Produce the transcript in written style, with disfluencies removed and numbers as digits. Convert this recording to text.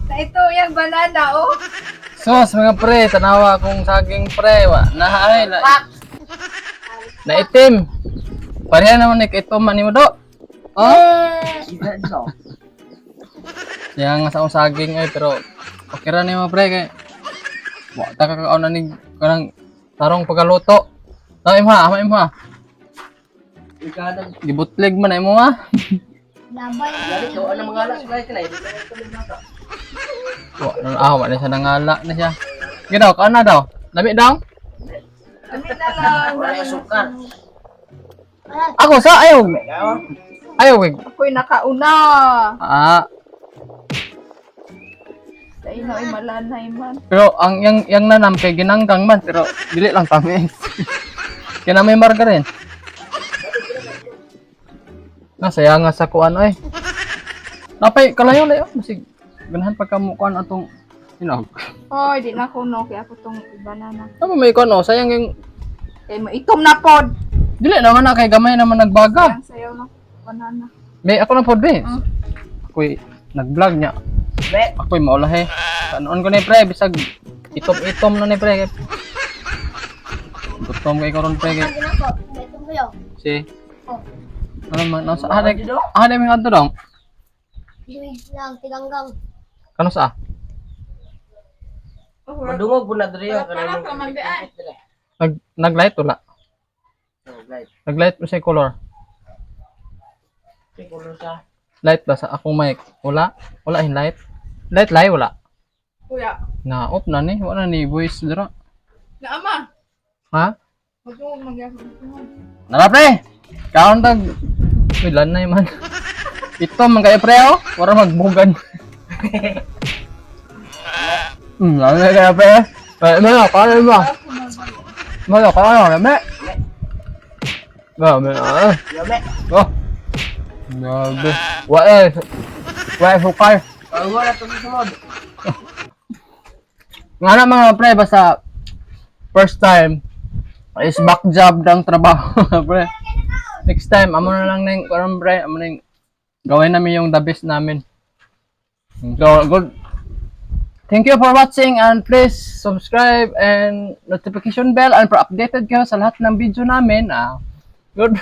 Na ito yung banana, oh. Sos, mga pre, tanawa kong saging pre. Nahay, na itim. Pareha naman itom man mo do. Oh? Yang nga sa akong saging ay pero okay ra ni mga pre kay wa ta kakaon na ni kanang tarong pagaluto. Ay mo ha, mo ha. Gibutleg man ay mo ha. Labay. Dali ko ano mga alas na kinay. Wa na siya nangala na siya. Gidaw ka na daw. Labi daw. Kami na lang. Wala yung sukar. Ako sa ayaw. Ayaw wig. Ako'y nakauna. Ah, Sa ino ay malanay man. pero ang yang nanam kay ginanggang man pero dili lang tamis. Kaya may margarin. Nasaya nga sa kuan ay. Napay kalayo layo masig ganahan pagkamukuan atong inog. Hoy, di na kuno kaya ako tong banana. Ano may kuan oh, sayang yung Kay mo itom na pod. dili naman na kay gamay naman nagbaga. Ang sayaw na banana. May ako na pod be. Ako'y nag-vlog niya. Bet. Ako'y maulahe. Kanon ko ni pre bisag itom-itom na ni pre. Gutom kay karon pre kay Ang ginako. Beto ko yun. si Oh. ano man nasa ahad may adto daw. Luis lang, tiganggang. Kano sa? Madungog po na diri yung Wala kanang pa man, be, ay. Naglight wala. Light. Naglight mo sa color. Siguro sa Light ba sa akong mic? Wala. Wala in light. Light live wala. Kuya, Na off na ni, wala ni voice dira. naama. Ha? Magtungog magyapon. Nara pre. Kaon tag pilan na man. Ito man kay pre oh, wala magbugan. Ano kaya pre? Ano ka ba? Malo ka na, me. Ba, me. yabe. Oh. Grabe. Wa sukar. Ang wala to sa mod. Nga na mga pre, basta first time is back job ng trabaho, pre. Next time, amo na lang neng, parang pre, amo neng gawin namin yung the best namin. So, good. Thank you for watching and please subscribe and notification bell and for updated kayo sa lahat ng video namin. Good.